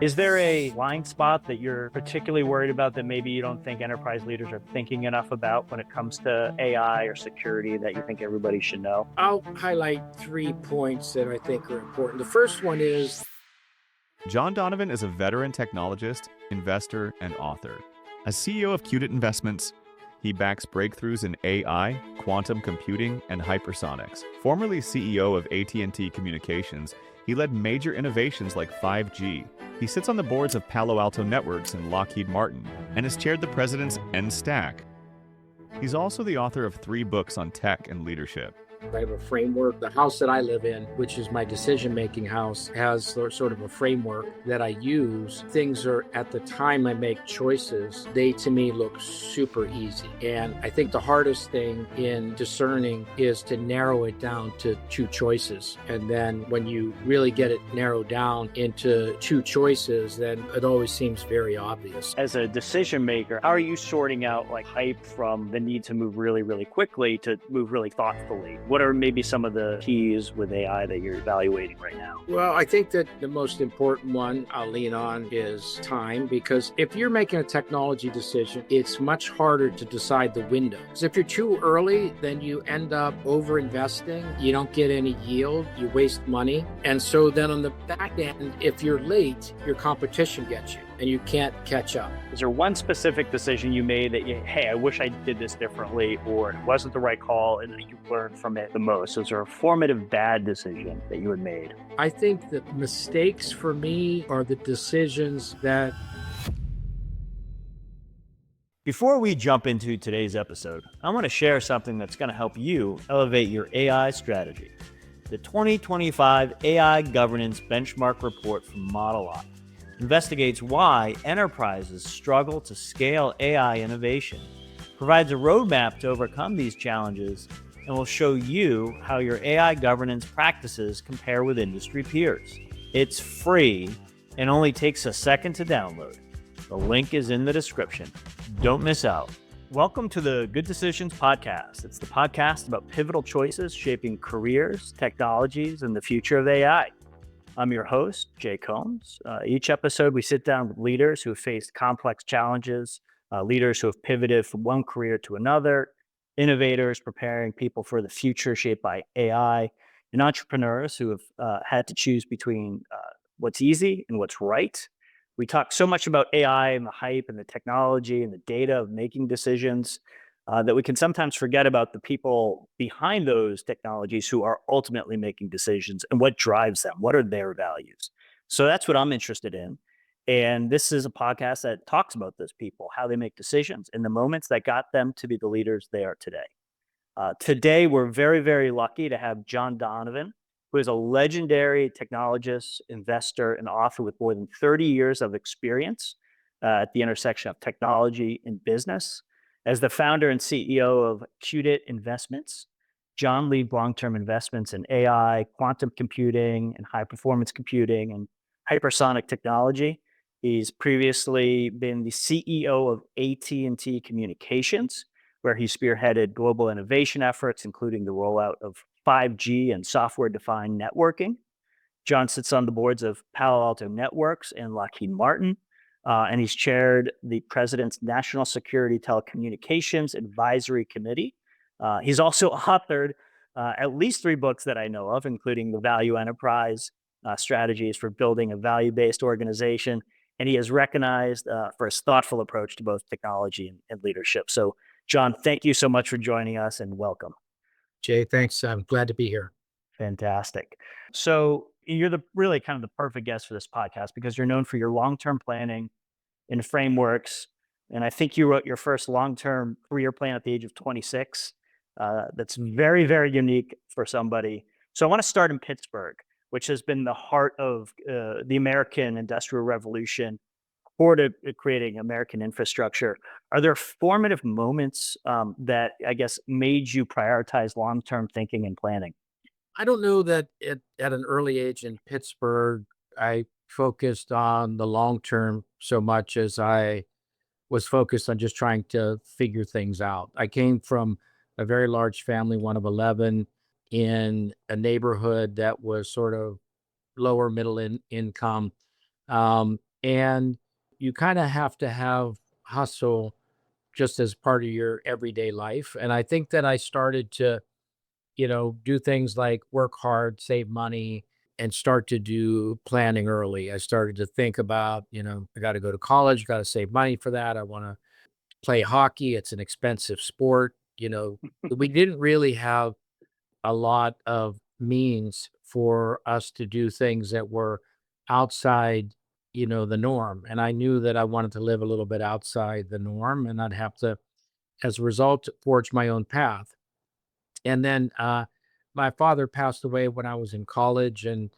Is there a blind spot that you're particularly worried about that maybe you don't think enterprise leaders are thinking enough about when it comes to AI or security that you think everybody should know? I'll highlight 3 points that I think are important. The first one is John Donovan is a veteran technologist, investor, and author. As CEO of Qudit Investments, he backs breakthroughs in AI, quantum computing, and hypersonics. Formerly CEO of AT&T Communications, he led major innovations like 5G. He sits on the boards of Palo Alto Networks and Lockheed Martin, and has chaired the president's NSTAC. He's also the author of 3 books on tech and leadership. I have a framework. The house that I live in, which is my decision-making house, has sort of a framework that I use. Things are, at the time I make choices, they to me look super easy. And I think the hardest thing in discerning is to narrow it down to 2 choices. And then when you really get it narrowed down into 2 choices, then it always seems very obvious. As a decision maker, how are you sorting out like hype from the need to move really, really quickly to move really thoughtfully? What are maybe some of the keys with AI that you're evaluating right now? Well, I think that the most important one I'll lean on is time, because if you're making a technology decision, it's much harder to decide the window. Because if you're too early, then you end up over investing. You don't get any yield, you waste money. And so then on the back end, if you're late, your competition gets you and you can't catch up. Is there one specific decision you made that hey, I wish I did this differently, or it wasn't the right call and you learned from it the most? Is there a formative bad decision that you had made? I think that mistakes for me are the decisions that Before we jump into today's episode, I want to share something that's going to help you elevate your AI strategy. The 2025 AI Governance Benchmark Report from ModelOP investigates why enterprises struggle to scale AI innovation, provides a roadmap to overcome these challenges, and will show you how your AI governance practices compare with industry peers. It's free and only takes a second to download. The link is in the description. Don't miss out. Welcome to the Good Decisions Podcast. It's the podcast about pivotal choices shaping careers, technologies, and the future of AI. I'm your host, Jay Combs. Each episode, we sit down with leaders who have faced complex challenges, leaders who have pivoted from one career to another, innovators preparing people for the future shaped by AI, and entrepreneurs who have had to choose between what's easy and what's right. We talk so much about AI and the hype and the technology and the data of making decisions that we can sometimes forget about the people behind those technologies who are ultimately making decisions and what drives them. What are their values? So that's what I'm interested in. And this is a podcast that talks about those people, how they make decisions, and the moments that got them to be the leaders they are today. Today, we're very, very lucky to have John Donovan, who is a legendary technologist, investor, and author with more than 30 years of experience at the intersection of technology and business. As the founder and CEO of Qudit Investments, John leads long-term investments in AI, quantum computing, and high-performance computing, and hypersonic technology. He's previously been the CEO of AT&T Communications, where he spearheaded global innovation efforts, including the rollout of 5G and software-defined networking. John sits on the boards of Palo Alto Networks and Lockheed Martin, and he's chaired the president's National Security Telecommunications Advisory Committee. He's also authored at least 3 books that I know of, including The Value Enterprise, Strategies for Building a Value-Based Organization. And he is recognized for his thoughtful approach to both technology and leadership. So, John, thank you so much for joining us and welcome. Jay, thanks. I'm glad to be here. Fantastic. So you're the really kind of the perfect guest for this podcast because you're known for your long-term planning and frameworks. And I think you wrote your first long-term career plan at the age of 26. That's very, very unique for somebody. So I want to start in Pittsburgh, which has been the heart of the American Industrial Revolution, core to creating American infrastructure. Are there formative moments that I guess made you prioritize long-term thinking and planning? I don't know that at an early age in Pittsburgh, I focused on the long term so much as I was focused on just trying to figure things out. I came from a very large family, one of 11, in a neighborhood that was sort of lower middle income. And you kind of have to have hustle just as part of your everyday life. And I think that I started to, do things like work hard, save money, and start to do planning early. I started to think about, I got to go to college, got to save money for that. I want to play hockey. It's an expensive sport. We didn't really have a lot of means for us to do things that were outside, the norm. And I knew that I wanted to live a little bit outside the norm, and I'd have to, as a result, forge my own path. And then my father passed away when I was in college, and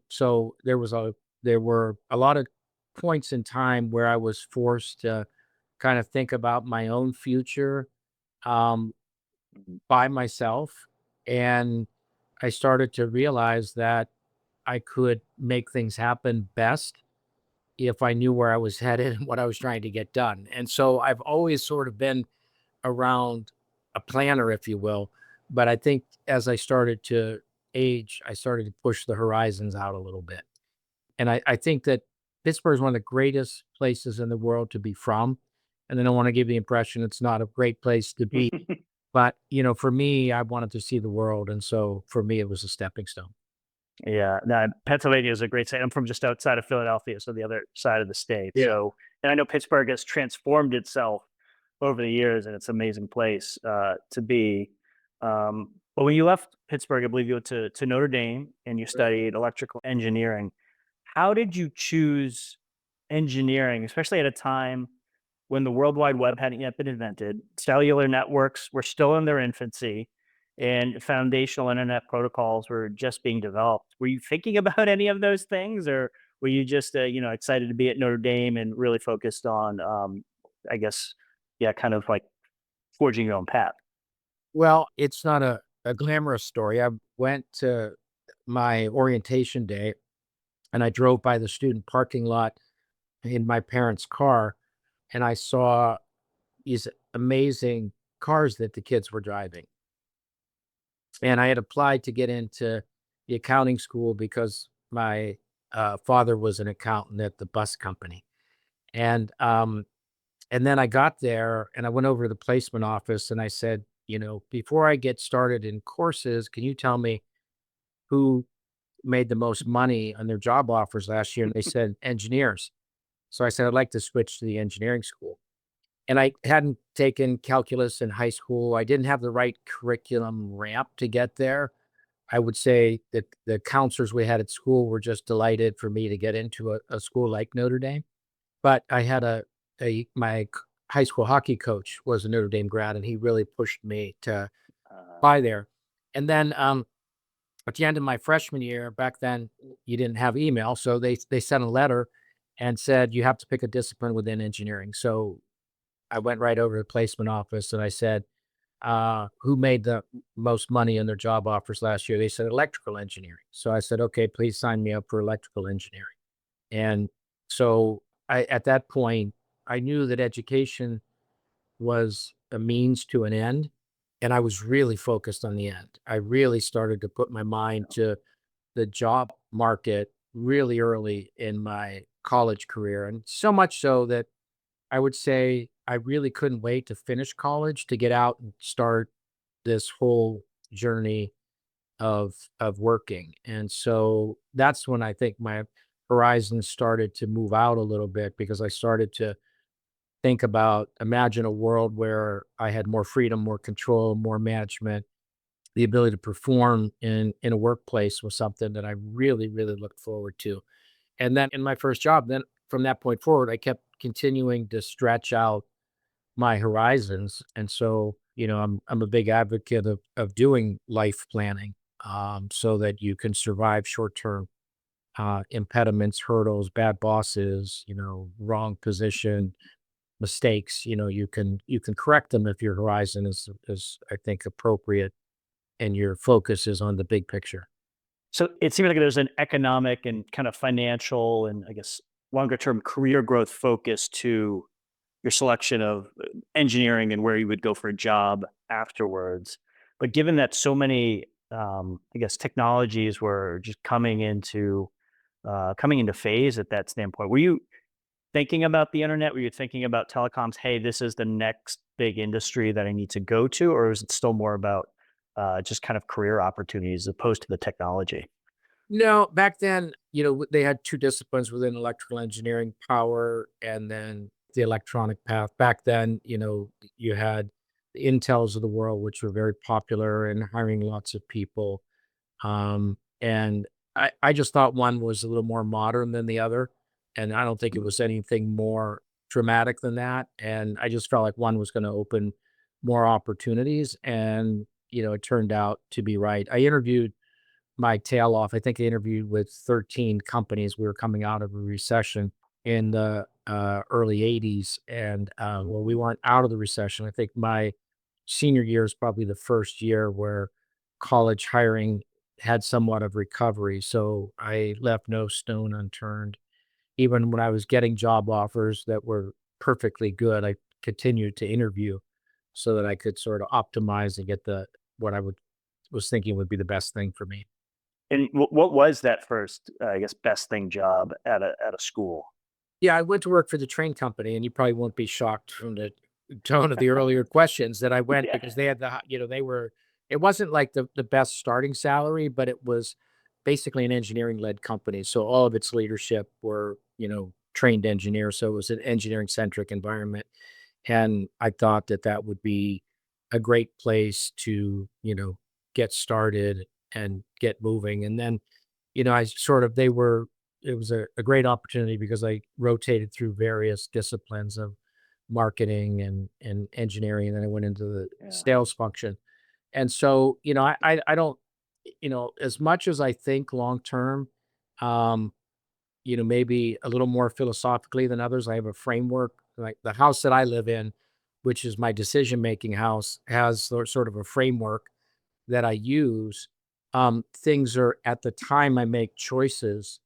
so there were a lot of points in time where I was forced to kind of think about my own future um, by myself, and I started to realize that I could make things happen best if I knew where I was headed and what I was trying to get done. And so I've always sort of been around a planner, if you will. But I think as I started to age, I started to push the horizons out a little bit. And I think that Pittsburgh is one of the greatest places in the world to be from. And I don't want to give the impression it's not a great place to be. But, for me, I wanted to see the world. And so for me, it was a stepping stone. Yeah, no, Pennsylvania is a great state. I'm from just outside of Philadelphia, so the other side of the state. Yeah. So, and I know Pittsburgh has transformed itself over the years, and it's an amazing place to be. But when you left Pittsburgh, I believe you went to Notre Dame and you Right. studied electrical engineering. How did you choose engineering, especially at a time when the World Wide Web hadn't yet been invented, cellular networks were still in their infancy, and foundational internet protocols were just being developed? Were you thinking about any of those things, or were you just excited to be at Notre Dame and really focused on, I guess, yeah, kind of like forging your own path? Well, it's not a glamorous story. I went to my orientation day and I drove by the student parking lot in my parents' car and I saw these amazing cars that the kids were driving. And I had applied to get into the accounting school because my father was an accountant at the bus company. And and then I got there and I went over to the placement office and I said, before I get started in courses, can you tell me who made the most money on their job offers last year? And they said engineers. So I said, I'd like to switch to the engineering school. And I hadn't taken calculus in high school. I didn't have the right curriculum ramp to get there. I would say that the counselors we had at school were just delighted for me to get into a school like Notre Dame. But I had high school hockey coach was a Notre Dame grad, and he really pushed me to Uh, apply there. And then at the end of my freshman year, back then you didn't have email, so they sent a letter and said you have to pick a discipline within engineering. So I went right over to the placement office and I said, who made the most money in their job offers last year? They said electrical engineering. So I said, okay, please sign me up for electrical engineering. And so at that point, I knew that education was a means to an end. And I was really focused on the end. I really started to put my mind to the job market really early in my college career. And so much so that I would say I really couldn't wait to finish college to get out and start this whole journey of working. And so that's when I think my horizons started to move out a little bit because I started to think about imagine a world where I had more freedom, more control, more management. The ability to perform in a workplace was something that I really, really looked forward to. And then in my first job, then from that point forward, I kept continuing to stretch out my horizons. And so, I'm a big advocate of doing life planning so that you can survive short term impediments, hurdles, bad bosses, wrong position, mistakes. You can correct them if your horizon is I think appropriate and your focus is on the big picture. so it seems like there's an economic and kind of financial and, I guess, longer term career growth focus to your selection of engineering and where you would go for a job afterwards. But given that so many, I guess, technologies were just coming into coming into phase at that standpoint. Were you thinking about the internet? Were you thinking about telecoms? Hey, this is the next big industry that I need to go to, or is it still more about just kind of career opportunities as opposed to the technology? No, back then, they had two disciplines within electrical engineering, power, and then the electronic path. Back then, you had the Intels of the world, which were very popular and hiring lots of people. And I just thought one was a little more modern than the other. And I don't think it was anything more dramatic than that. And I just felt like one was going to open more opportunities. And, it turned out to be right. I interviewed my tail off. I think I interviewed with 13 companies. We were coming out of a recession in the early 80s. And well, we went out of the recession. I think my senior year is probably the first year where college hiring had somewhat of recovery. So I left no stone unturned. Even when I was getting job offers that were perfectly good, I continued to interview so that I could sort of optimize and get the what I would was thinking would be the best thing for me. And what was that first, I guess, best thing job at a school? Yeah, I went to work for the train company, and you probably won't be shocked from the tone of the earlier questions that I went Yeah. because they had they were it wasn't like the best starting salary, but it was basically an engineering-led company. So all of its leadership were, trained engineers. So it was an engineering-centric environment. And I thought that that would be a great place to, get started and get moving. And then, I sort of, it was a great opportunity because I rotated through various disciplines of marketing and engineering. And then I went into the Yeah. sales function. And so, I don't, as much as I think long term, um, maybe a little more philosophically than others. I have a framework, like the house that I live in, which is my decision making house, has sort of a framework that I use. Things are at the time I make choices,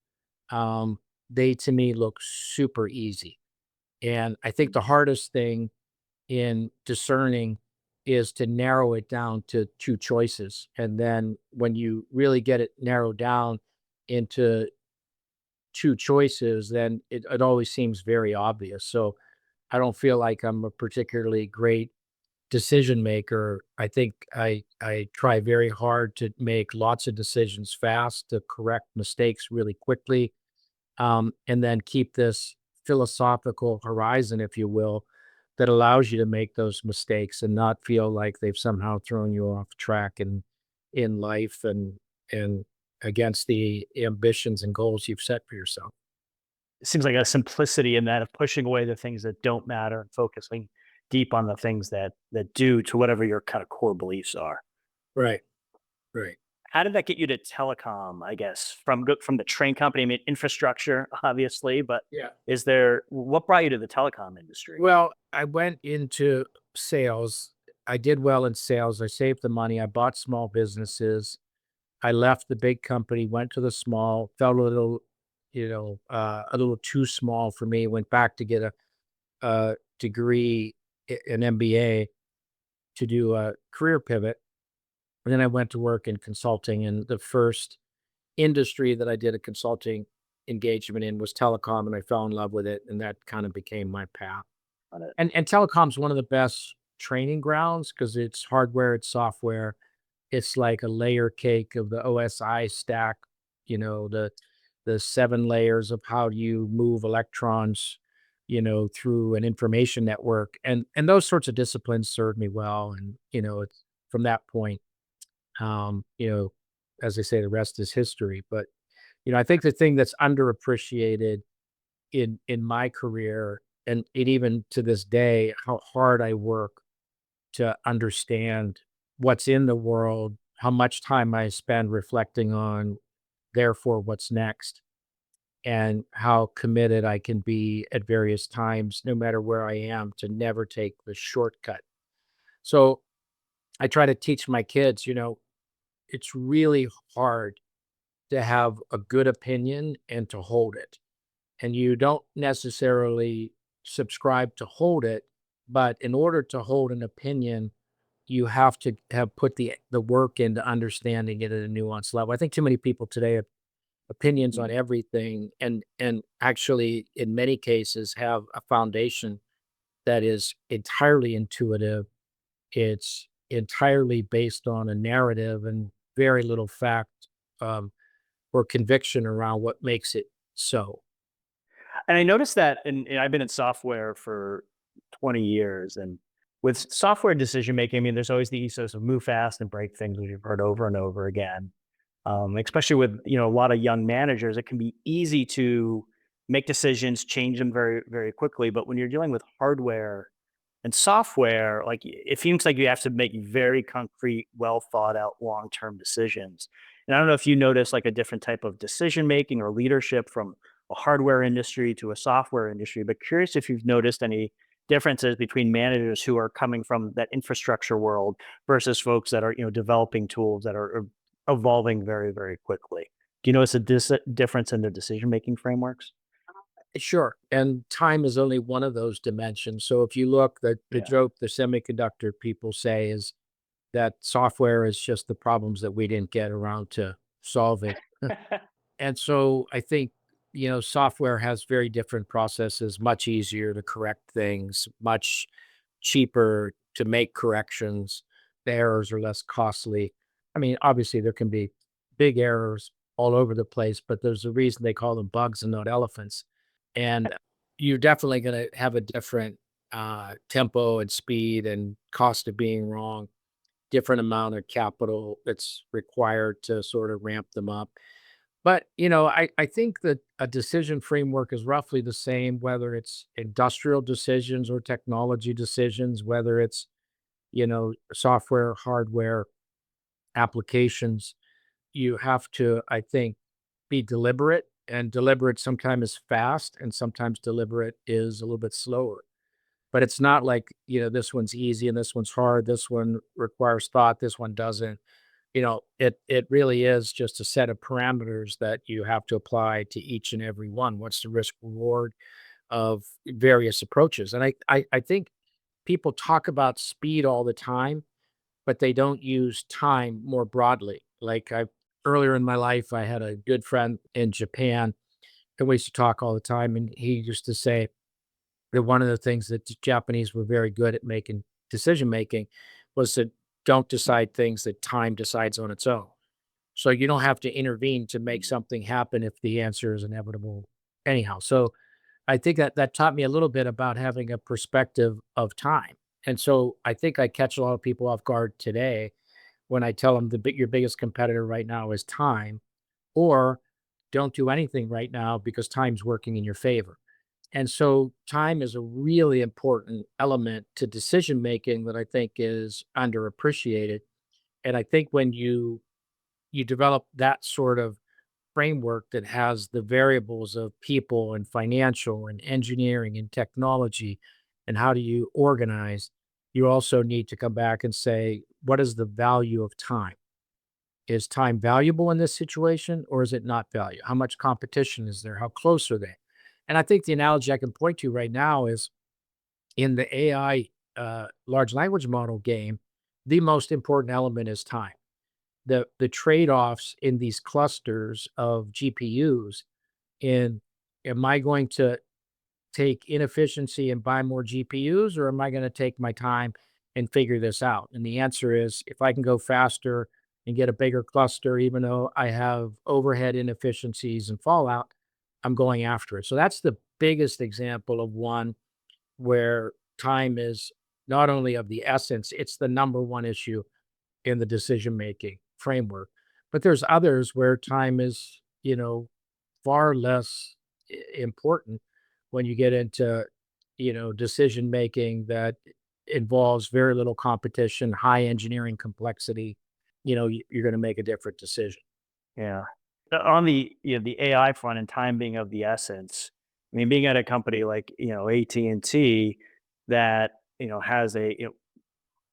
um, they to me look super easy. And I think the hardest thing in discerning is to narrow it down to two choices. And then when you really get it narrowed down into two choices, then it always seems very obvious. So I don't feel like I'm a particularly great decision maker. I think I try very hard to make lots of decisions fast, to correct mistakes really quickly, and then keep this philosophical horizon, if you will, that allows you to make those mistakes and not feel like they've somehow thrown you off track in life and against the ambitions and goals you've set for yourself. It seems like a simplicity in that of pushing away the things that don't matter and focusing deep on the things that do to whatever your kind of core beliefs are. Right, right. How did that get you to telecom, I guess, from the train company? I mean, infrastructure, obviously, but Yeah. is there what brought you to the telecom industry? Well, I went into sales. I did well in sales. I saved the money. I bought small businesses. I left the big company, went to the small, felt a little, a little too small for me. Went back to get a degree, an MBA to do a career pivot. And then I went to work in consulting. And the first industry that I did a consulting engagement in was telecom. And I fell in love with it. And that kind of became my path. On it? And telecom's one of the best training grounds because it's hardware, it's software. It's like a layer cake of the OSI stack, the 7 layers of how do you move electrons, through an information network. And those sorts of disciplines served me well. And, it's from that point, um, you know, as they say, the rest is history. But, I think the thing that's underappreciated in my career and even to this day, how hard I work to understand what's in the world, how much time I spend reflecting on, therefore, what's next, and how committed I can be at various times, no matter where I am, to never take the shortcut. So I try to teach my kids, it's really hard to have a good opinion and to hold it. And you don't necessarily subscribe to hold it, but in order to hold an opinion, you have to have put the work into understanding it at a nuanced level. I think too many people today opinions on everything, and actually in many cases have a foundation that is entirely intuitive. It's entirely based on a narrative and very little fact, um, or conviction around what makes it so. And I noticed that, and I've been in software for 20 years, and with software decision making, I mean, there's always the ethos of move fast and break things, which you've heard over and over again. Especially with a lot of young managers, it can be easy to make decisions, change them very very quickly. But when you're dealing with hardware and software, like it seems like you have to make very concrete, well thought out, long term decisions. And I don't know if you notice like a different type of decision making or leadership from a hardware industry to a software industry, but curious if you've noticed any differences between managers who are coming from that infrastructure world versus folks that are developing tools that are evolving very very quickly. Do you notice a difference in their decision making frameworks? Sure. And time is only one of those dimensions. So if you look, the Yeah. joke the semiconductor people say is that software is just the problems that we didn't get around to solving. And so I think, software has very different processes, much easier to correct things, much cheaper to make corrections. The errors are less costly. I mean, obviously, there can be big errors all over the place, but there's a reason they call them bugs and not elephants. And you're definitely going to have a different tempo and speed and cost of being wrong, different amount of capital that's required to sort of ramp them up. But, I think that a decision framework is roughly the same, whether it's industrial decisions or technology decisions, whether it's, software, hardware, applications. You have to, I think, be deliberate, and deliberate sometimes is fast and sometimes deliberate is a little bit slower. But it's not like, this one's easy and this one's hard. This one requires thought. This one doesn't. It really is just a set of parameters that you have to apply to each and every one. What's the risk reward of various approaches? And I think people talk about speed all the time, but they don't use time more broadly. Like I earlier in my life, I had a good friend in Japan, and we used to talk all the time. And he used to say that one of the things that the Japanese were very good at making decision making was to don't decide things that time decides on its own. So you don't have to intervene to make something happen if the answer is inevitable anyhow. So I think that that taught me a little bit about having a perspective of time. And so I think I catch a lot of people off guard today when I tell them your biggest competitor right now is time, or don't do anything right now because time's working in your favor. And so time is a really important element to decision making that I think is underappreciated. And I think when you develop that sort of framework that has the variables of people and financial and engineering and technology and how do you organize, you also need to come back and say, what is the value of time? Is time valuable in this situation, or is it not value? How much competition is there? How close are they? And I think the analogy I can point to right now is in the AI large language model game, the most important element is time. The trade-offs in these clusters of GPUs in, am I going to take inefficiency and buy more GPUs, or am I going to take my time and figure this out? And the answer is, if I can go faster and get a bigger cluster, even though I have overhead inefficiencies and fallout, I'm going after it. So that's the biggest example of one where time is not only of the essence, it's the number one issue in the decision making framework. But there's others where time is, far less important when you get into, decision making that involves very little competition, high engineering complexity. You're going to make a different decision. Yeah. On the the AI front and time being of the essence, I mean, being at a company like AT&T that has a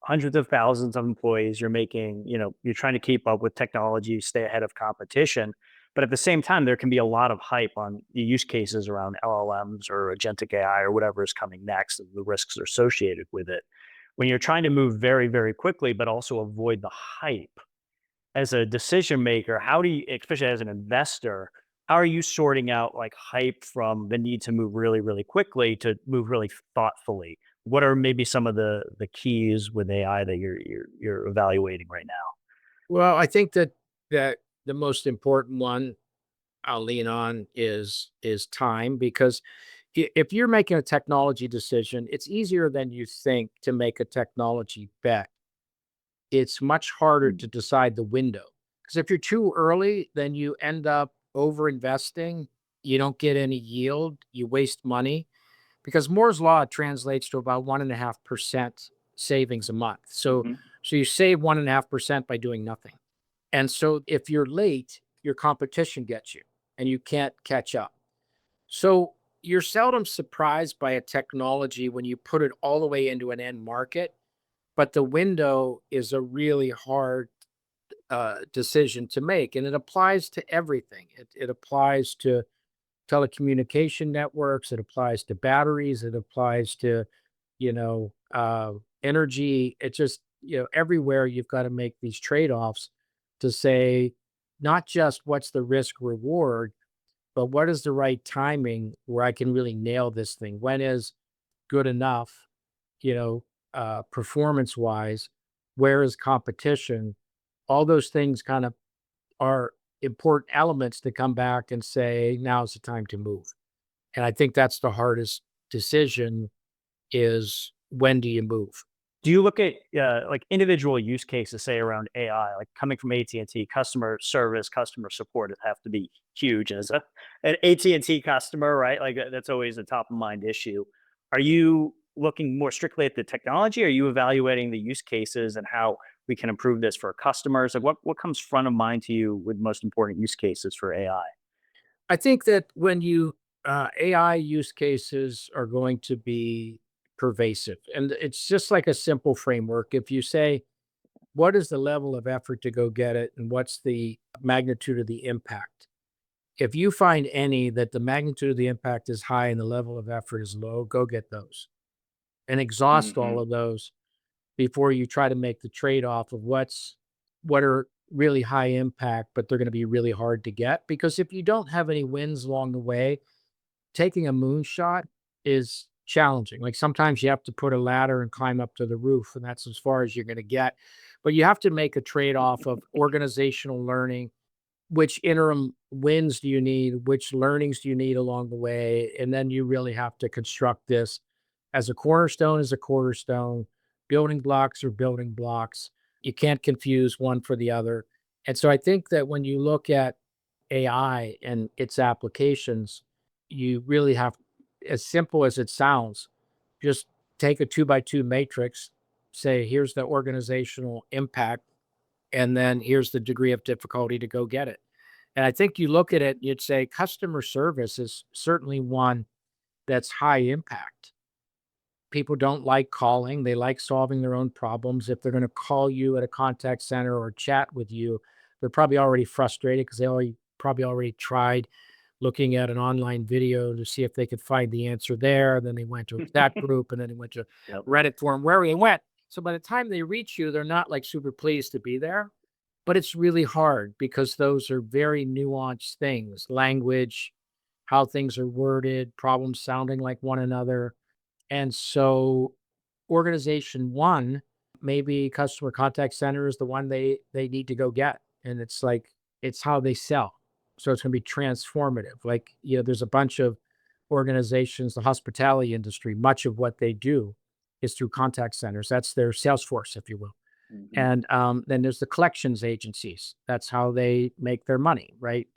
hundreds of thousands of employees, you're making you're trying to keep up with technology, stay ahead of competition, but at the same time, there can be a lot of hype on the use cases around LLMs or agentic AI or whatever is coming next, and the risks are associated with it. When you're trying to move very very quickly, but also avoid the hype as a decision maker, how do you, especially as an investor, how are you sorting out like hype from the need to move really, really quickly to move really thoughtfully? What are maybe some of the keys with AI that you're evaluating right now? Well, I think that the most important one I'll lean on is time, because if you're making a technology decision, it's easier than you think to make a technology bet. It's much harder Mm. to decide the window, because if you're too early, then you end up over investing. You don't get any yield. You waste money, because Moore's law translates to about 1.5% savings a month. So, Mhm. so you save 1.5% by doing nothing. And so if you're late, your competition gets you and you can't catch up. So you're seldom surprised by a technology when you put it all the way into an end market, but the window is a really hard decision to make. And it applies to everything. It applies to telecommunication networks, it applies to batteries, it applies to, energy. It just, everywhere you've got to make these trade-offs to say, not just what's the risk reward, but what is the right timing where I can really nail this thing? When is good enough, performance wise? Where is competition? All those things kind of are important elements to come back and say, now's the time to move. And I think that's the hardest decision, is when do you move? Do you look at like individual use cases, say around AI, like coming from AT&T, customer service, customer support it have to be huge. And as an AT&T customer, right? Like that's always a top of mind issue. Are you looking more strictly at the technology? Or are you evaluating the use cases and how we can improve this for customers? Like what comes front of mind to you with most important use cases for AI? I think that when AI use cases are going to be pervasive, and it's just like a simple framework. If you say, what is the level of effort to go get it, and what's the magnitude of the impact? If you find any that the magnitude of the impact is high and the level of effort is low, go get those and exhaust Hmm. all of those before you try to make the trade-off of what are really high impact, but they're going to be really hard to get. Because if you don't have any wins along the way, taking a moonshot is challenging. Like sometimes you have to put a ladder and climb up to the roof, and that's as far as you're going to get. But you have to make a trade-off of organizational learning. Which interim wins do you need? Which learnings do you need along the way? And then you really have to construct this as a cornerstone, as a cornerstone. Building blocks are building blocks. You can't confuse one for the other. And so I think that when you look at AI and its applications, you really have, as simple as it sounds, just take a 2 by 2 matrix, say, here's the organizational impact, and then here's the degree of difficulty to go get it. And I think you look at it, you'd say customer service is certainly one that's high impact. People don't like calling, they like solving their own problems. If they're going to call you at a contact center or chat with you, they're probably already frustrated because they probably already tried looking at an online video to see if they could find the answer there. Then they went to that group, and then they went to Yep. Reddit forum, where they went. So by the time they reach you, they're not like super pleased to be there. But it's really hard because those are very nuanced things: language, how things are worded, problems sounding like one another. And so organization one, maybe customer contact center is the one they need to go get. And it's like it's how they sell. So it's going to be transformative. Like, there's a bunch of organizations, the hospitality industry, much of what they do is through contact centers. That's their sales force, if you will. Mhm. And then there's the collections agencies. That's how they make their money, right?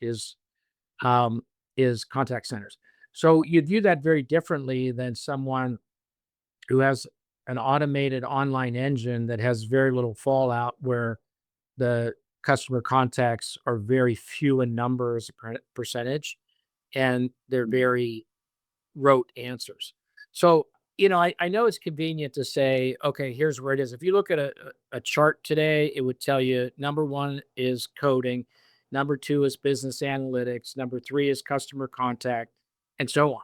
Um, is contact centers. So you'd view that very differently than someone who has an automated online engine that has very little fallout, where the customer contacts are very few in number as a percentage, and they're very rote answers. So, I know it's convenient to say, okay, here's where it is. If you look at a chart today, it would tell you number one is coding, number two is business analytics, number three is customer contact, and so on.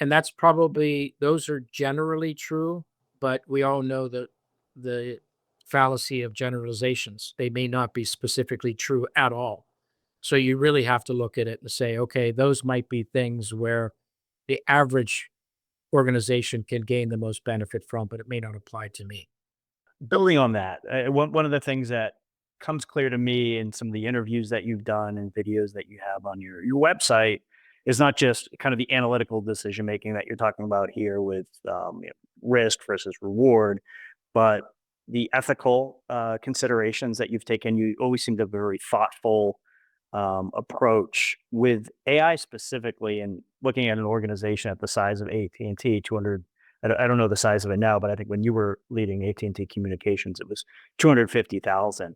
And that's probably, those are generally true, but we all know that the fallacy of generalizations, they may not be specifically true at all. So you really have to look at it and say, okay, those might be things where the average organization can gain the most benefit from, but it may not apply to me. Building on that, one of the things that comes clear to me in some of the interviews that you've done and videos that you have on your website is not just kind of the analytical decision making that you're talking about here with risk versus reward, but the ethical considerations that you've taken. You always seem to have a very thoughtful approach with AI specifically, and looking at an organization at the size of AT&T, 200. I don't know the size of it now, but I think when you were leading AT&T Communications, it was 250,000.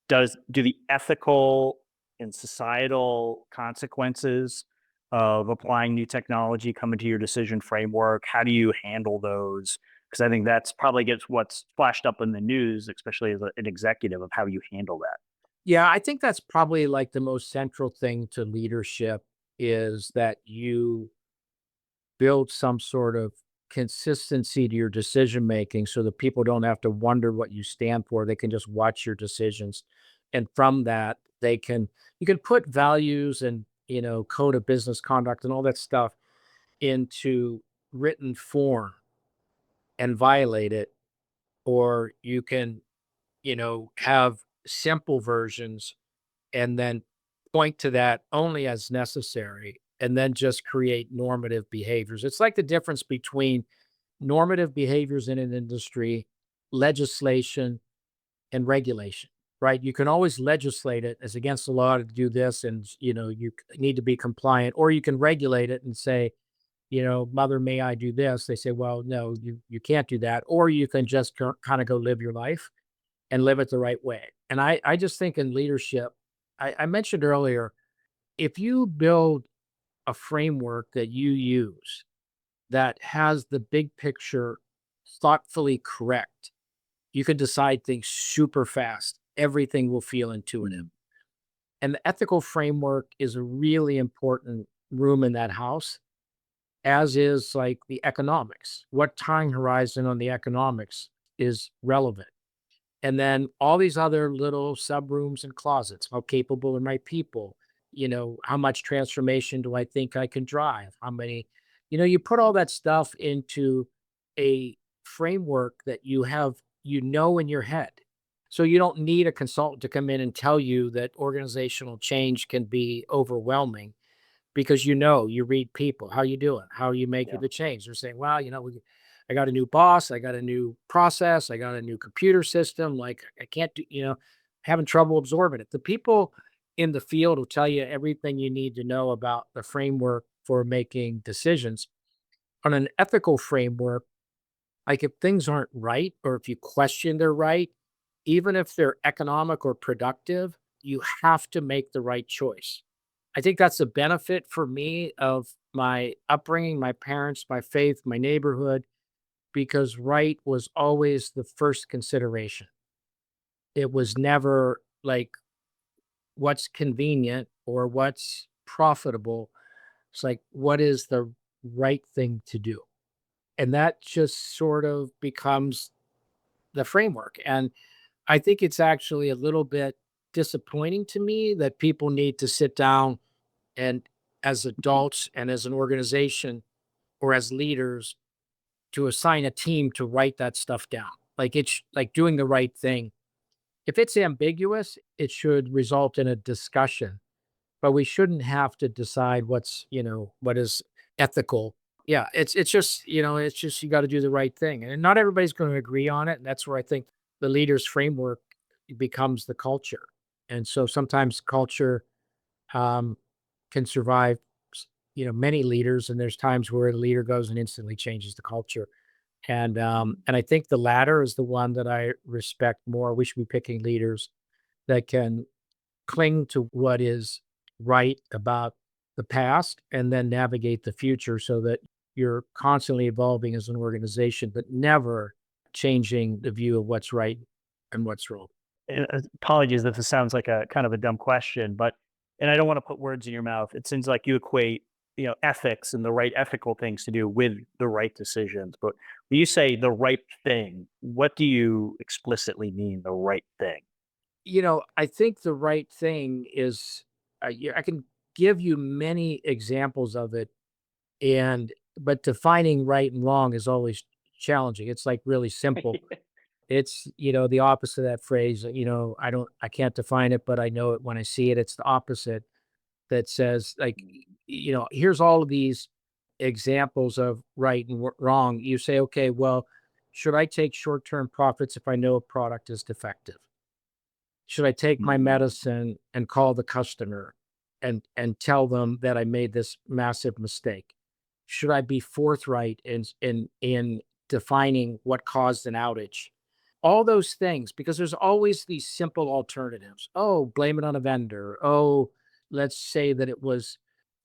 Do the ethical and societal consequences of applying new technology come into your decision framework? How do you handle those? Because I think that's probably gets what's flashed up in the news, especially as an executive, of how you handle that. Yeah, I think that's probably like the most central thing to leadership is that you build some sort of consistency to your decision making so that people don't have to wonder what you stand for. They can just watch your decisions. And from that, you can put values and, code of business conduct and all that stuff into written form and violate it, or you can, have simple versions and then point to that only as necessary and then just create normative behaviors. It's like the difference between normative behaviors in an industry, legislation, and regulation, right? You can always legislate it as against the law to do this, and need to be compliant, or you can regulate it and say, mother, may I do this? They say, well, no, you can't do that. Or you can just kind of go live your life and live it the right way. And I just think in leadership, I mentioned earlier, if you build a framework that you use that has the big picture thoughtfully correct, you can decide things super fast. Everything will feel intuitive. And the ethical framework is a really important room in that house, as is like the economics. What time horizon on the economics is relevant? And then all these other little sub rooms and closets. How capable are my people? How much transformation do I think I can drive? How many, you put all that stuff into a framework that you have, in your head. So you don't need a consultant to come in and tell you that organizational change can be overwhelming because you read people. How you doing? How are you making Yeah. the change? They're saying, well, I got a new boss, I got a new process, I got a new computer system. Like I can't do, having trouble absorbing it. The people in the field will tell you everything you need to know about the framework for making decisions. On an ethical framework, like if things aren't right or if you question they're right, even if they're economic or productive, you have to make the right choice. I think that's a benefit for me of my upbringing, my parents, my faith, my neighborhood, because right was always the first consideration. It was never like what's convenient or what's profitable. It's like, what is the right thing to do? And that just sort of becomes the framework. And I think it's actually a little bit disappointing to me that people need to sit down and, as adults and as an organization or as leaders, to assign a team to write that stuff down. Like it's like doing the right thing. If it's ambiguous, it should result in a discussion, but we shouldn't have to decide what is ethical. Yeah, it's just you got to do the right thing. And not everybody's going to agree on it. And that's where I think the leader's framework becomes the culture. And so sometimes culture um, can survive many leaders, and there's times where the leader goes and instantly changes the culture. And I think the latter is the one that I respect more. We should be picking leaders that can cling to what is right about the past and then navigate the future so that you're constantly evolving as an organization, but never changing the view of what's right and what's wrong. And, apologies if this sounds like a kind of a dumb question, but and I don't want to put words in your mouth. It seems like you equate, ethics and the right ethical things to do with the right decisions. But when you say the right thing, what do you explicitly mean the right thing? I think the right thing is I can give you many examples of it, and but defining right and wrong is always challenging. It's like really simple. It's, the opposite of that phrase, I can't define it, but I know it when I see it. It's the opposite that says, like, here's all of these examples of right and wrong. You say, okay, well, should I take short term profits if I know a product is defective? Should I take my Mhm. medicine and call the customer and tell them that I made this massive mistake? Should I be forthright in defining what caused an outage? All those things, because there's always these simple alternatives. Oh, blame it on a vendor. Oh, let's say that it was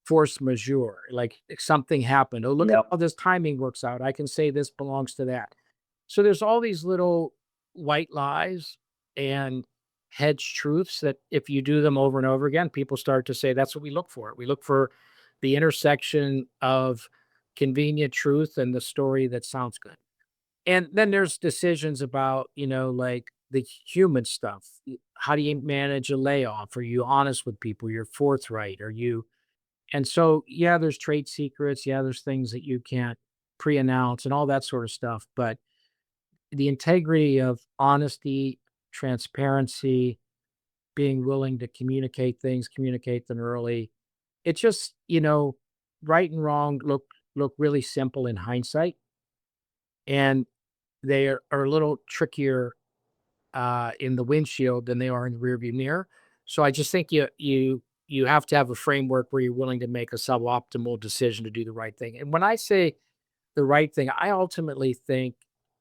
force majeure, like something happened. Oh, look at Yep. how this timing works out. I can say this belongs to that. So there's all these little white lies and hedge truths that if you do them over and over again, people start to say that's what we look for. We look for the intersection of convenient truth and the story that sounds good. And then there's decisions about, like the human stuff. How do you manage a layoff? Are you honest with people? You're forthright. Are you? And so, yeah, there's trade secrets. Yeah, there's things that you can't pre announce and all that sort of stuff. But the integrity of honesty, transparency, being willing to communicate things, communicate them early. It just, right and wrong look really simple in hindsight, and they are a little trickier in the windshield than they are in the rearview mirror. So I just think you have to have a framework where you're willing to make a suboptimal decision to do the right thing. And when I say the right thing, I ultimately think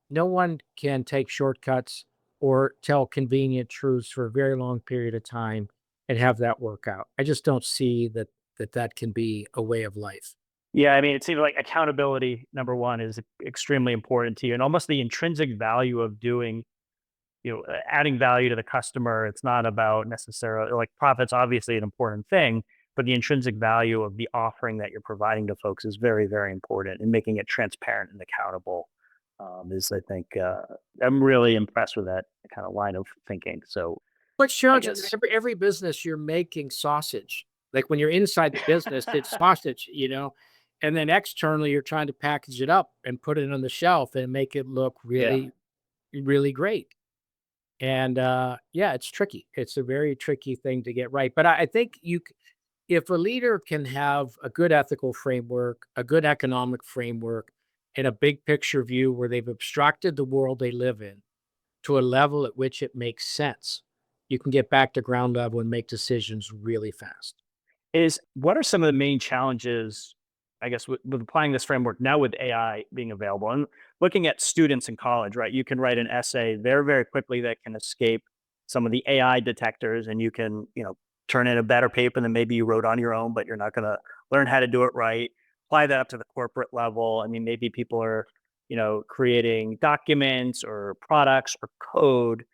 no one can take shortcuts or tell convenient truths for a very long period of time and have that work out. I just don't see that can be a way of life. Yeah, I mean, it seems like accountability, number one, is extremely important to you, and almost the intrinsic value of doing, adding value to the customer. It's not about necessarily like profits, obviously an important thing, but the intrinsic value of the offering that you're providing to folks is very, very important, and making it transparent and accountable is, I think, I'm really impressed with that kind of line of thinking. So, What's I challenging guess, every business you're making sausage. Like when you're inside the business, it's sausage, and then externally you're trying to package it up and put it on the shelf and make it look yeah. really, really great. And yeah, it's tricky. It's a very tricky thing to get right. But I think if a leader can have a good ethical framework, a good economic framework, and a big picture view where they've abstracted the world they live in to a level at which it makes sense, you can get back to ground level and make decisions really fast. Is what are some of the main challenges, I guess, with applying this framework now with AI being available and looking at students in college, right? You can write an essay very, very quickly that can escape some of the AI detectors, and you can, turn in a better paper than maybe you wrote on your own, but you're not going to learn how to do it right. Apply that up to the corporate level. I mean, maybe people are, creating documents or products or code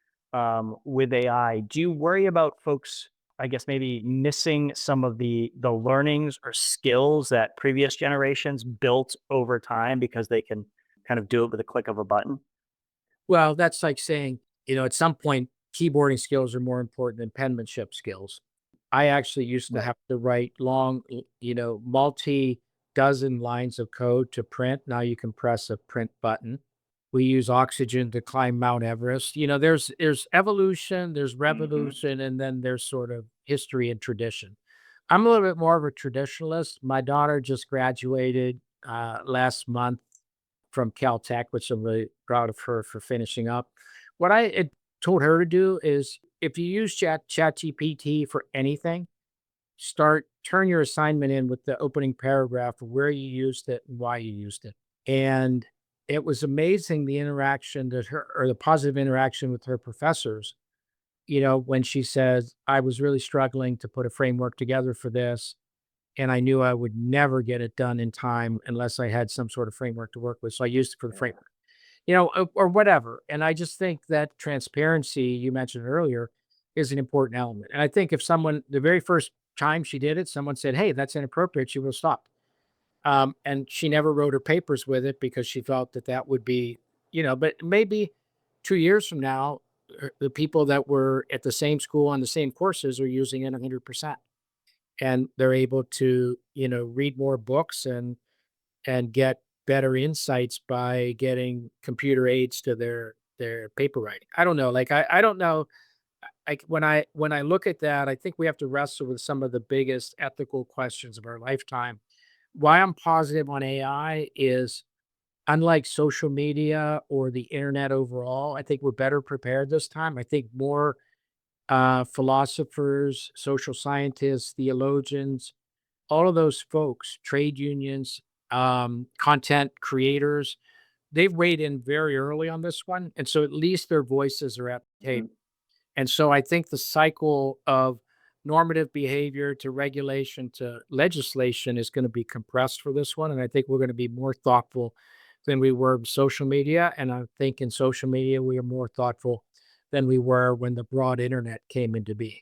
with AI. Do you worry about folks, I guess, maybe missing some of the learnings or skills that previous generations built over time because they can kind of do it with a click of a button? Well, that's like saying, at some point, keyboarding skills are more important than penmanship skills. I actually used to Right. have to write long, multi dozen lines of code to print. Now you can press a print button. We use oxygen to climb Mount Everest. There's evolution, there's Mhm. revolution, and then there's sort of history and tradition. I'm a little bit more of a traditionalist. My daughter just graduated last month from Caltech, which I'm really proud of her for finishing up. What I had told her to do is if you use ChatGPT for anything, turn your assignment in with the opening paragraph of where you used it and why you used it. And it was amazing the interaction that her or the positive interaction with her professors, when she says, I was really struggling to put a framework together for this. And I knew I would never get it done in time unless I had some sort of framework to work with. So I used it for the Yeah. framework, or whatever. And I just think that transparency you mentioned earlier is an important element. And I think if someone, the very first time she did it, someone said, hey, that's inappropriate, she would have stopped. And she never wrote her papers with it because she felt that would be, but maybe 2 years from now, the people that were at the same school on the same courses are using it 100%. and they're able to, read more books and get better insights by getting computer aids to their paper writing. I don't know. Like I don't know. When I look at that, I think we have to wrestle with some of the biggest ethical questions of our lifetime. Why I'm positive on AI is, unlike social media or the internet overall, I think we're better prepared this time. I think more philosophers, social scientists, theologians, all of those folks, trade unions, content creators, they've weighed in very early on this one. And so at least their voices are at the table. And so I think the cycle of normative behavior to regulation to legislation is going to be compressed for this one. And I think we're going to be more thoughtful than we were in social media. And I think in social media, we are more thoughtful than we were when the broad internet came into being.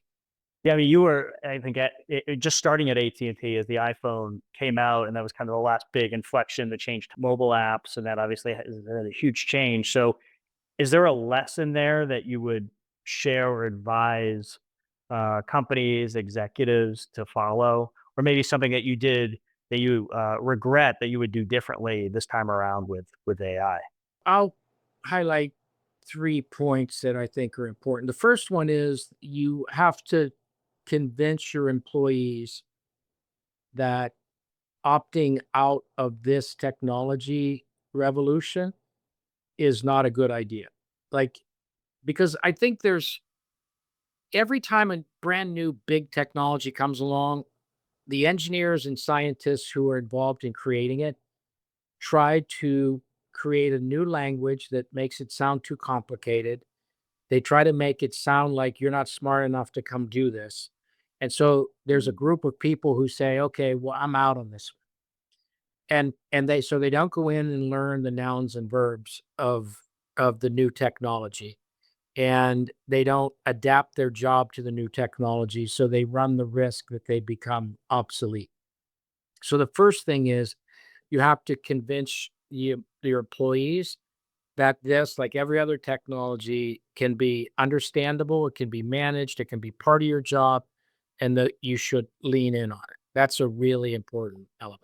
Yeah, I mean, you were, I think, just starting at AT&T as the iPhone came out, and that was kind of the last big inflection that changed mobile apps, and that obviously is a huge change. So, is there a lesson there that you would share or advise companies, executives to follow, or maybe something that you did that you regret that you would do differently this time around with AI? I'll highlight 3 points that I think are important. The first one is you have to convince your employees that opting out of this technology revolution is not a good idea. Like, because I think there's every time a brand new big technology comes along, the engineers and scientists who are involved in creating it try to create a new language that makes it sound too complicated. They try to make it sound like you're not smart enough to come do this. And so there's a group of people who say, okay, well, I'm out on this. And they don't go in and learn the nouns and verbs of the new technology. And they don't adapt their job to the new technology. So they run the risk that they become obsolete. So the first thing is you have to convince your employees that this, like every other technology, can be understandable, it can be managed, it can be part of your job, and that you should lean in on it. That's a really important element.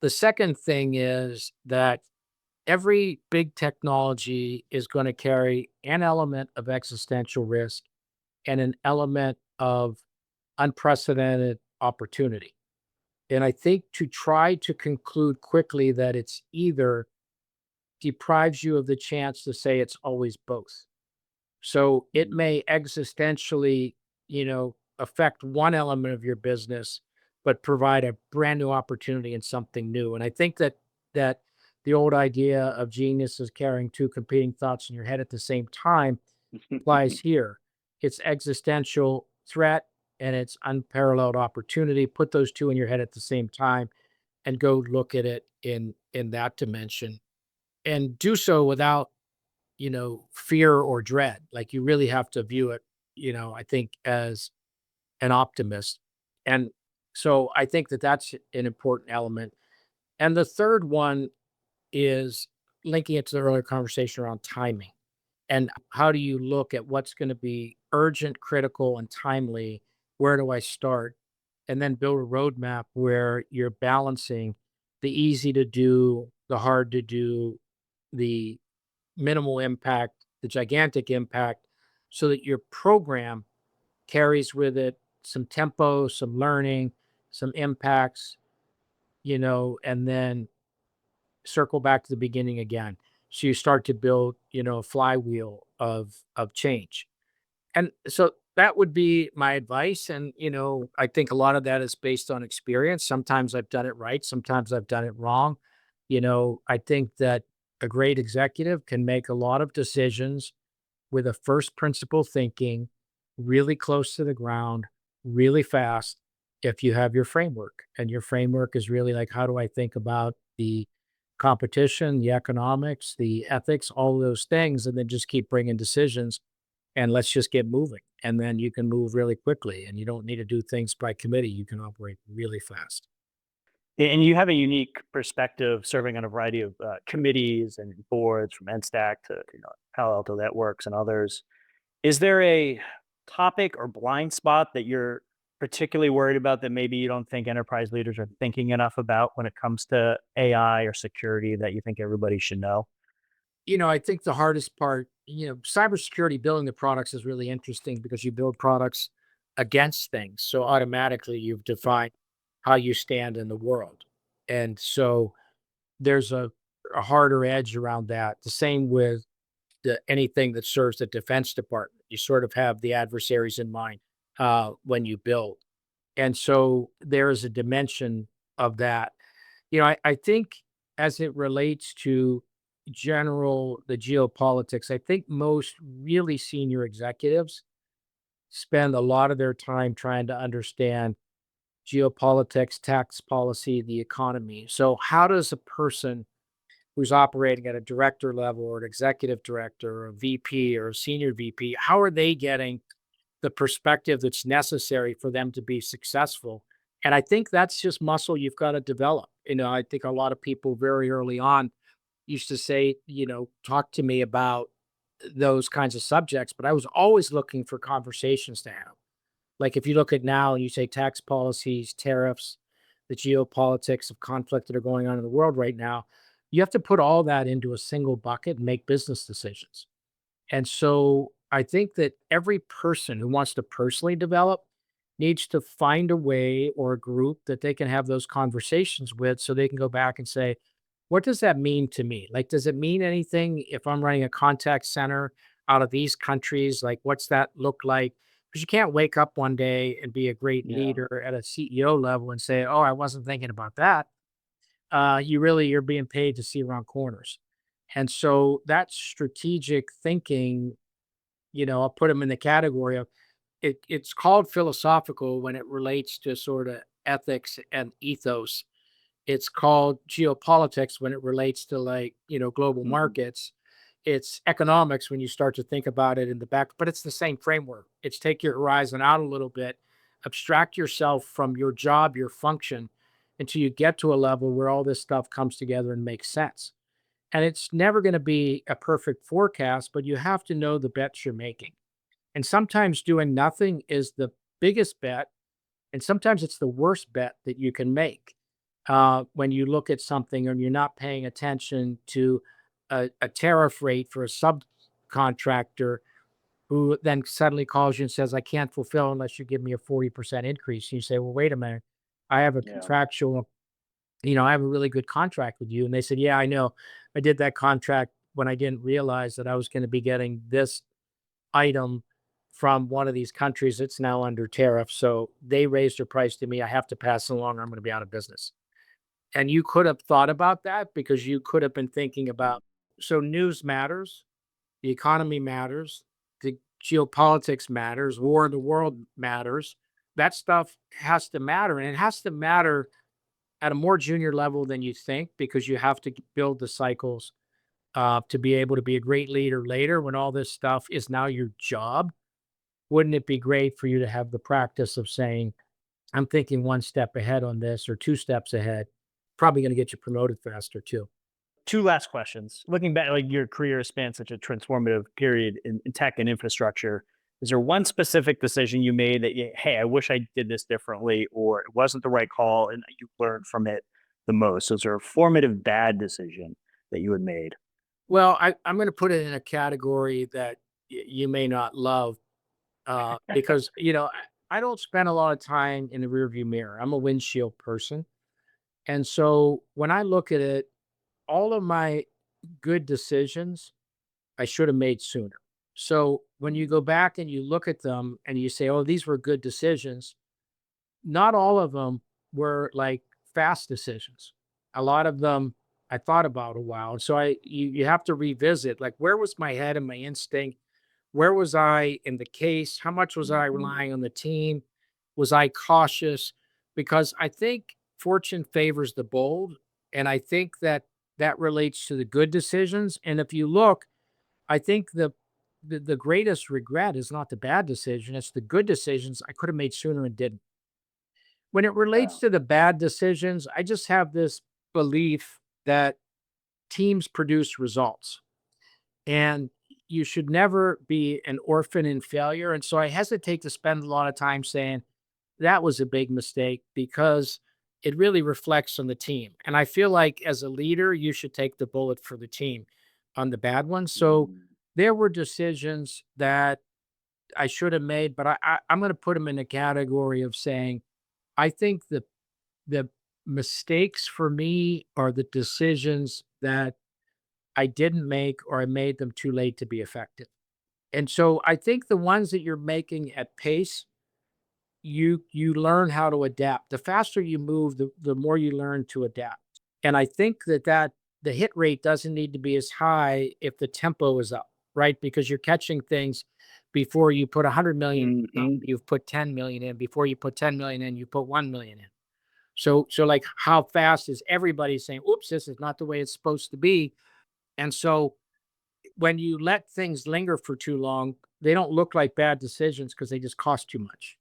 The second thing is that every big technology is going to carry an element of existential risk and an element of unprecedented opportunity. And I think to try to conclude quickly that it's either deprives you of the chance to say it's always both. So it may existentially, affect one element of your business, but provide a brand new opportunity and something new. And I think that the old idea of genius is carrying two competing thoughts in your head at the same time applies here. It's existential threat and it's unparalleled opportunity. Put those two in your head at the same time and go look at it in that dimension, and do so without fear or dread. Like you really have to view it, I think, as an optimist. And so I think that that's an important element. And the third one is linking it to the earlier conversation around timing. And how do you look at what's going to be urgent, critical, and timely? Where do I start? And then build a roadmap where you're balancing the easy to do, the hard to do, the minimal impact, the gigantic impact, so that your program carries with it some tempo, some learning, some impacts, and then circle back to the beginning again. So you start to build, a flywheel of change. And so that would be my advice. And, I think a lot of that is based on experience. Sometimes I've done it right, sometimes I've done it wrong. I think that a great executive can make a lot of decisions with a first principle thinking, really close to the ground, really fast, if you have your framework. And your framework is really like, how do I think about the competition, the economics, the ethics, all of those things, and then just keep bringing decisions and let's just get moving. And then you can move really quickly and you don't need to do things by committee. You can operate really fast. And you have a unique perspective serving on a variety of committees and boards, from NSTAC to Palo Alto Networks and others. Is there a topic or blind spot that you're particularly worried about that maybe you don't think enterprise leaders are thinking enough about when it comes to AI or security that you think everybody should know? I think the hardest part, cybersecurity building the products is really interesting because you build products against things. So automatically you've defined how you stand in the world. And so there's a harder edge around that. The same with anything that serves the Defense Department. You sort of have the adversaries in mind when you build. And so there is a dimension of that. I think as it relates to the geopolitics, I think most really senior executives spend a lot of their time trying to understand geopolitics, tax policy, the economy. So how does a person who's operating at a director level or an executive director or a VP or a senior VP, how are they getting the perspective that's necessary for them to be successful? And I think that's just muscle you've got to develop. I think a lot of people very early on used to say, talk to me about those kinds of subjects, but I was always looking for conversations to have. Like if you look at now and you say tax policies, tariffs, the geopolitics of conflict that are going on in the world right now, you have to put all that into a single bucket and make business decisions. And so I think that every person who wants to personally develop needs to find a way or a group that they can have those conversations with so they can go back and say, what does that mean to me? Like, does it mean anything if I'm running a contact center out of these countries? Like, what's that look like? Because you can't wake up one day and be a great Yeah. leader at a CEO level and say, oh, I wasn't thinking about that. You're being paid to see around corners. And so that strategic thinking, I'll put them in the category of it's called philosophical when it relates to sort of ethics and ethos. It's called geopolitics when it relates to global Mhm. markets. It's economics when you start to think about it in the back, but it's the same framework. It's take your horizon out a little bit, abstract yourself from your job, your function, until you get to a level where all this stuff comes together and makes sense. And it's never going to be a perfect forecast, but you have to know the bets you're making. And sometimes doing nothing is the biggest bet, and sometimes it's the worst bet that you can make when you look at something and you're not paying attention to a tariff rate for a subcontractor who then suddenly calls you and says, I can't fulfill unless you give me a 40% increase. And you say, well, wait a minute. I have a Yeah. contractual, I have a really good contract with you. And they said, yeah, I know. I did that contract when I didn't realize that I was going to be getting this item from one of these countries that's now under tariff. So they raised their price to me. I have to pass it along or I'm going to be out of business. And you could have thought about that because you could have been thinking about, so news matters, the economy matters, the geopolitics matters, war in the world matters. That stuff has to matter. And it has to matter at a more junior level than you think because you have to build the cycles to be able to be a great leader later when all this stuff is now your job. Wouldn't it be great for you to have the practice of saying, I'm thinking one step ahead on this or two steps ahead? Probably going to get you promoted faster too. Two last questions. Looking back, like your career has spanned such a transformative period in tech and infrastructure. Is there one specific decision you made that hey, I wish I did this differently, or it wasn't the right call, and you learned from it the most? So is there a formative bad decision that you had made? Well, I'm going to put it in a category that you may not love because, I don't spend a lot of time in the rearview mirror. I'm a windshield person. And so when I look at it, all of my good decisions I should have made sooner. So when you go back and you look at them and you say, oh, these were good decisions, not all of them were like fast decisions. A lot of them I thought about a while. And so you have to revisit like where was my head and my instinct? Where was I in the case? How much was I relying on the team? Was I cautious? Because I think fortune favors the bold. And I think that that relates to the good decisions. And if you look, I think the greatest regret is not the bad decision, it's the good decisions I could have made sooner and didn't. When it Yeah. relates to the bad decisions, I just have this belief that teams produce results and you should never be an orphan in failure. And so I hesitate to spend a lot of time saying that was a big mistake because it really reflects on the team. And I feel like as a leader, you should take the bullet for the team on the bad ones. So there were decisions that I should have made, but I'm going to put them in a category of saying, I think the mistakes for me are the decisions that I didn't make or I made them too late to be effective. And so I think the ones that you're making at pace, you learn how to adapt. The faster you move, the more you learn to adapt. And I think that the hit rate doesn't need to be as high if the tempo is up, right? Because you're catching things before you put 100 million in, you've put 10 million in. Before you put 10 million in, you put 1 million in. So like how fast is everybody saying, oops, this is not the way it's supposed to be. And so when you let things linger for too long, they don't look like bad decisions because they just cost too much,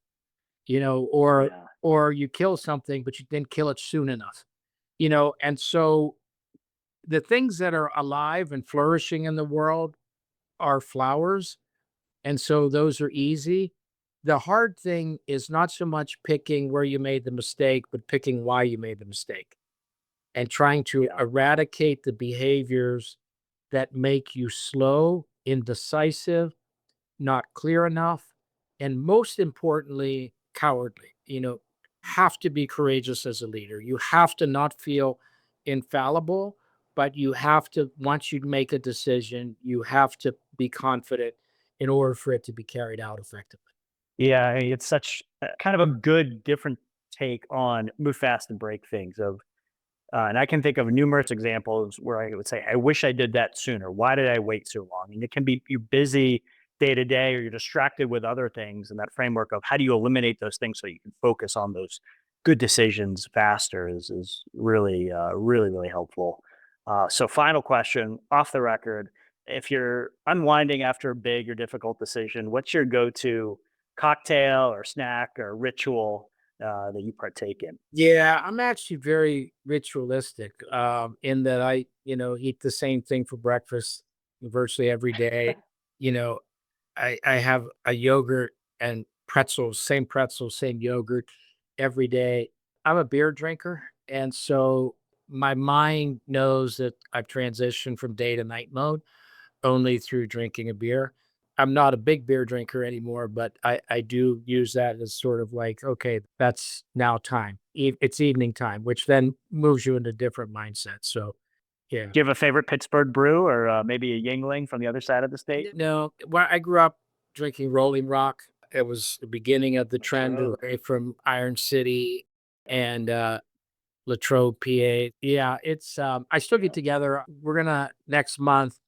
or Yeah. or you kill something, but you didn't kill it soon enough, and so the things that are alive and flourishing in the world are flowers. And so those are easy. The hard thing is not so much picking where you made the mistake, but picking why you made the mistake and trying to Yeah. eradicate the behaviors that make you slow, indecisive, not clear enough, and most importantly, cowardly. Have to be courageous as a leader. You have to not feel infallible, but you have to, once you make a decision, you have to be confident in order for it to be carried out effectively. Yeah, I mean, it's such kind of a good different take on move fast and break things and I can think of numerous examples where I would say, I wish I did that sooner. Why did I wait so long? And it can be you're busy day to day or you're distracted with other things. And that framework of how do you eliminate those things so you can focus on those good decisions faster is really, really helpful. So, final question off the record. If you're unwinding after a big or difficult decision, what's your go to cocktail or snack or ritual that you partake in? Yeah, I'm actually very ritualistic in that eat the same thing for breakfast virtually every day. You know, I have a yogurt and pretzels, same yogurt every day. I'm a beer drinker. And so my mind knows that I've transitioned from day to night mode only through drinking a beer. I'm not a big beer drinker anymore, but I do use that as sort of like, okay, that's now time. It's evening time, which then moves you into a different mindset. So, yeah. Do you have a favorite Pittsburgh brew or maybe a Yingling from the other side of the state? No, well, I grew up drinking Rolling Rock. It was the beginning of the trend away from Iron City and Latrobe, PA. Yeah, it's I still get together. We're gonna next month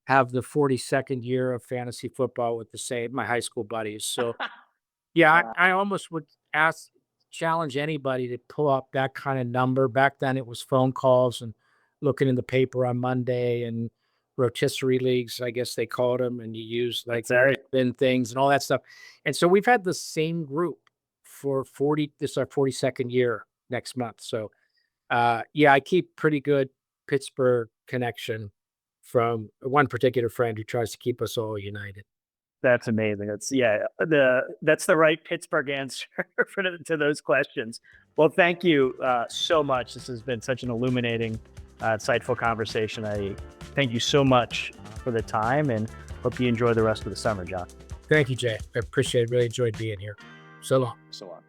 have the 42nd year of fantasy football with my high school buddies. So yeah, Wow. I almost would challenge anybody to pull up that kind of number. Back then it was phone calls and looking in the paper on Monday and rotisserie leagues, I guess they called them, and you use like That's right. then things and all that stuff. And so we've had the same group for 40, this is our 42nd year next month. So yeah, I keep pretty good Pittsburgh connection from one particular friend who tries to keep us all united. That's amazing. That's the right Pittsburgh answer to those questions. Well, thank you so much. This has been such an illuminating, insightful conversation. I thank you so much for the time and hope you enjoy the rest of the summer, John. Thank you, Jay. I appreciate it. Really enjoyed being here. So long. So long.